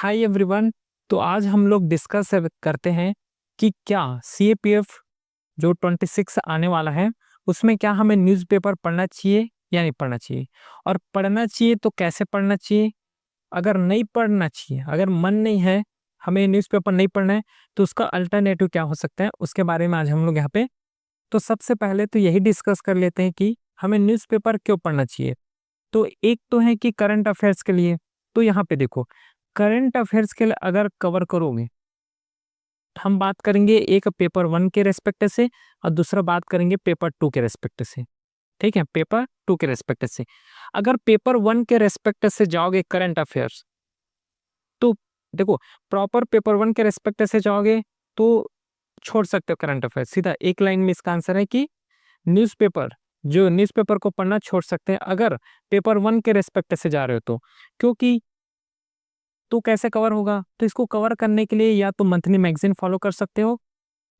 Hi everyone. तो आज हम लोग डिस्कस करते हैं कि क्या सीएपीएफ जो 26 आने वाला है उसमें क्या हमें न्यूज़पेपर पढ़ना चाहिए या नहीं पढ़ना चाहिए, और पढ़ना चाहिए तो कैसे पढ़ना चाहिए। अगर नहीं पढ़ना चाहिए, अगर मन नहीं है, हमें न्यूज़पेपर नहीं पढ़ना है, तो उसका अल्टरनेटिव क्या हो सकता है उसके बारे में आज हम लोग यहाँ पे। तो सबसे पहले तो यही डिस्कस कर लेते हैं कि हमें न्यूज़पेपर क्यों पढ़ना चाहिए। तो एक तो है कि करंट अफेयर्स के लिए। तो यहाँ पे देखो, करंट अफेयर्स के लिए अगर कवर करोगे, हम बात करेंगे एक पेपर 1 के रेस्पेक्ट से और दूसरा बात करेंगे पेपर 2 के रेस्पेक्ट से। ठीक है, पेपर 2 के रेस्पेक्ट से अगर पेपर 1 के रेस्पेक्ट से जाओगे करंट अफेयर्स, तो देखो, प्रॉपर पेपर 1 के रेस्पेक्ट से जाओगे तो छोड़ सकते हो करंट अफेयर्स। सीधा एक लाइन में इसका आंसर है कि न्यूज़पेपर, जो न्यूज़पेपर को पढ़ना छोड़ सकते हैं अगर पेपर 1 के रेस्पेक्ट से जा रहे हो तो। क्योंकि तो कैसे कवर होगा, तो इसको कवर करने के लिए या तो मंथली मैगजीन फॉलो कर सकते हो,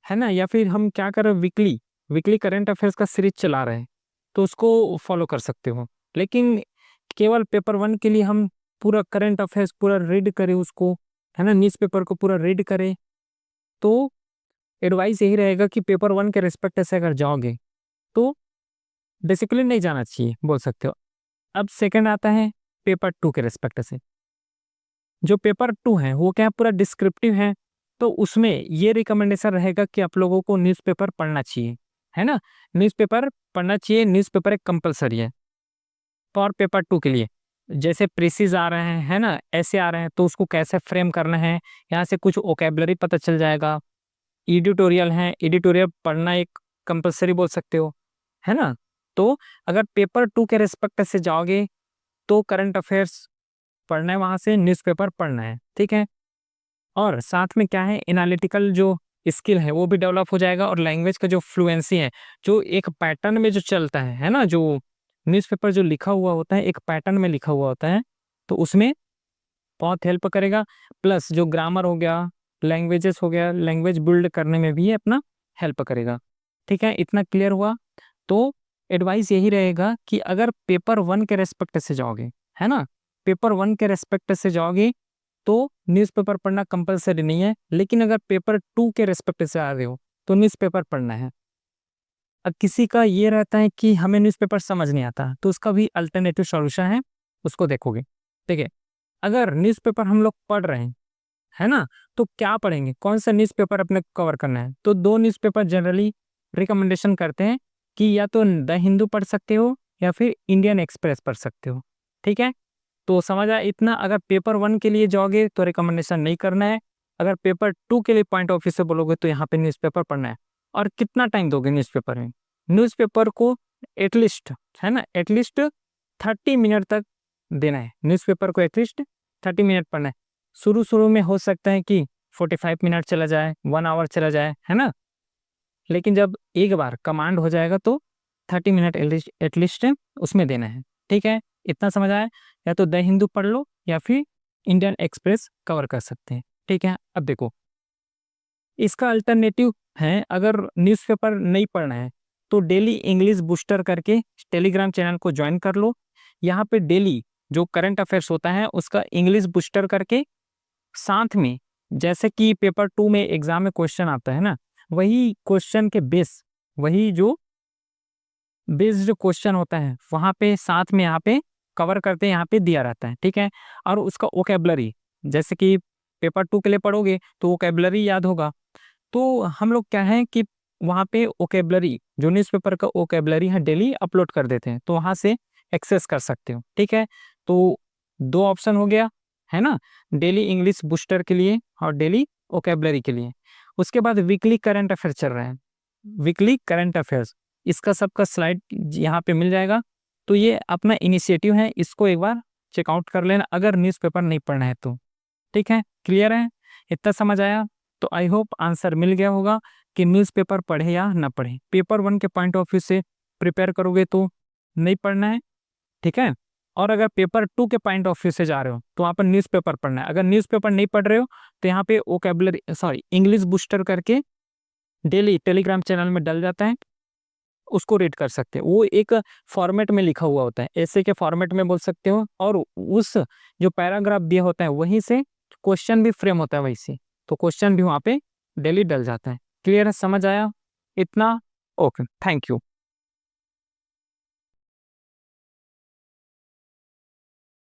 है ना, या फिर हम क्या कर रहे हैं, वीकली वीकली करंट अफेयर्स का सीरीज चला रहे हैं तो उसको फॉलो कर सकते हो। लेकिन केवल पेपर 1 के लिए हम पूरा करंट अफेयर्स पूरा रीड करें उसको, है ना, न्यूज़पेपर को पूरा रीड करें, तो एडवाइस यही रहेगा कि पेपर 1 के रिस्पेक्ट से अगर जाओगे तो बेसिकली नहीं जाना चाहिए, बोल सकते हो। अब सेकंड आता है पेपर 2 के रिस्पेक्ट से। जो पेपर 2 है वो क्या है, पूरा डिस्क्रिप्टिव है, तो उसमें ये रिकमेंडेशन रहेगा कि आप लोगों को न्यूज़पेपर पढ़ना चाहिए, है ना। न्यूज़पेपर पढ़ना चाहिए, न्यूज़पेपर एक कंपलसरी है फॉर पेपर 2 के लिए। जैसे प्रीसीज आ रहे हैं, है ना, ऐसे आ रहे हैं, तो उसको कैसे फ्रेम करना है, यहाँ से कुछ वोकैबुलरी पता चल जाएगा। एडिटोरियल है, एडिटोरियल पढ़ना एक कंपलसरी बोल सकते हो, है ना। तो अगर पेपर 2 के रिस्पेक्ट से जाओगे तो करंट अफेयर्स पढ़ना है, वहां से न्यूज़पेपर पढ़ना है, ठीक है। और साथ में क्या है, एनालिटिकल जो स्किल है वो भी डेवलप हो जाएगा, और लैंग्वेज का जो फ्लुएंसी है, जो एक पैटर्न में जो चलता है ना, जो न्यूज़पेपर जो लिखा हुआ होता है एक पैटर्न में लिखा हुआ होता है, तो उसमें बहुत हेल्प करेगा। प्लस जो ग्रामर हो गया, लैंग्वेजेस हो गया, लैंग्वेज बिल्ड करने में भी अपना हेल्प करेगा। ठीक है, इतना क्लियर हुआ। तो एडवाइस यही रहेगा कि अगर पेपर 1 के रेस्पेक्ट से जाओगे, है ना, पेपर 1 के रेस्पेक्ट से जाओगे तो न्यूज़पेपर पढ़ना कंपलसरी नहीं है। लेकिन अगर पेपर 2 के रेस्पेक्ट से आ रहे हो तो न्यूज़पेपर पढ़ना है। अब किसी का ये रहता है कि हमें न्यूज़पेपर समझ नहीं आता, तो उसका भी अल्टरनेटिव सॉल्यूशन है, उसको देखोगे। देखिए, अगर न्यूज़पेपर हम लोग पढ़ रहे हैं, है ना, तो क्या पढ़ेंगे, कौन सा न्यूज़पेपर अपने कवर करना है। तो दो न्यूज़पेपर जनरली रिकमेंडेशन करते हैं कि या तो द हिंदू पढ़ सकते हो या फिर इंडियन एक्सप्रेस पढ़ सकते हो। ठीक है, तो समझ आया इतना। अगर पेपर 1 के लिए जाओगे तो रिकमेंडेशन नहीं करना है, अगर पेपर 2 के लिए पॉइंट ऑफ व्यू से बोलोगे तो यहाँ पे न्यूज़पेपर पढ़ना है। और कितना टाइम दोगे न्यूज़पेपर में, न्यूज़पेपर को एटलीस्ट, है ना, एटलीस्ट 30 मिनट तक देना है। न्यूज़पेपर को एटलीस्ट 30 मिनट पढ़ना है। शुरू शुरू में हो सकता है कि 45 मिनट चला जाए, 1 आवर चला जाए, है ना, लेकिन जब एक बार कमांड हो जाएगा तो 30 मिनट एटलीस्ट उसमें देना है। ठीक है, इतना समझ आया। या तो द हिंदू पढ़ लो या फिर इंडियन एक्सप्रेस कवर कर सकते हैं। ठीक है, अब देखो, इसका अल्टरनेटिव है, अगर न्यूज़पेपर नहीं पढ़ना है तो डेली इंग्लिश बूस्टर करके टेलीग्राम चैनल को ज्वाइन कर लो। यहाँ पे डेली जो करंट अफेयर्स होता है उसका इंग्लिश बूस्टर करके, साथ में जैसे कि पेपर 2 में एग्जाम में क्वेश्चन आता है ना, वही क्वेश्चन के बेस, वही जो बेस्ड क्वेश्चन होता है वहाँ पे साथ में यहाँ पे कवर करते हैं, यहाँ पे दिया रहता है। ठीक है, और उसका वोकैबुलरी, जैसे कि पेपर 2 के लिए पढ़ोगे तो वोकैबुलरी याद होगा, तो हम लोग क्या है कि वहाँ पे वोकैबुलरी, जो न्यूज़पेपर का वोकैबुलरी है डेली अपलोड कर देते हैं, तो वहाँ से एक्सेस कर सकते हो। ठीक है, तो दो ऑप्शन हो गया, है ना, डेली इंग्लिश बूस्टर के लिए और डेली वोकैबुलरी के लिए। उसके बाद वीकली करंट अफेयर चल रहे हैं, वीकली करंट अफेयर्स, इसका सबका स्लाइड यहाँ पे मिल जाएगा। तो ये अपना इनिशिएटिव है, इसको एक बार चेकआउट कर लेना अगर न्यूज़पेपर नहीं पढ़ना है तो। ठीक है, क्लियर है, इतना समझ आया। तो आई होप आंसर मिल गया होगा कि न्यूज़पेपर पढ़े या ना पढ़े। पेपर 1 के पॉइंट ऑफ व्यू से प्रिपेयर करोगे तो नहीं पढ़ना है, ठीक है। और अगर पेपर 2 के पॉइंट ऑफ व्यू से जा रहे हो तो वहाँ पर न्यूज़पेपर पढ़ना है। अगर न्यूज़पेपर नहीं पढ़ रहे हो तो यहाँ पे वोकैबुलरी, सॉरी, इंग्लिश बूस्टर करके डेली टेलीग्राम चैनल में डल जाता है, उसको रीड कर सकते हो। वो एक फॉर्मेट में लिखा हुआ होता है, ऐसे के फॉर्मेट में बोल सकते हो, और उस जो पैराग्राफ दिया होता है वहीं से क्वेश्चन भी फ्रेम होता है वैसे, तो क्वेश्चन भी वहाँ पे डेली डल जाता है। क्लियर है, समझ आया इतना? Okay, thank you.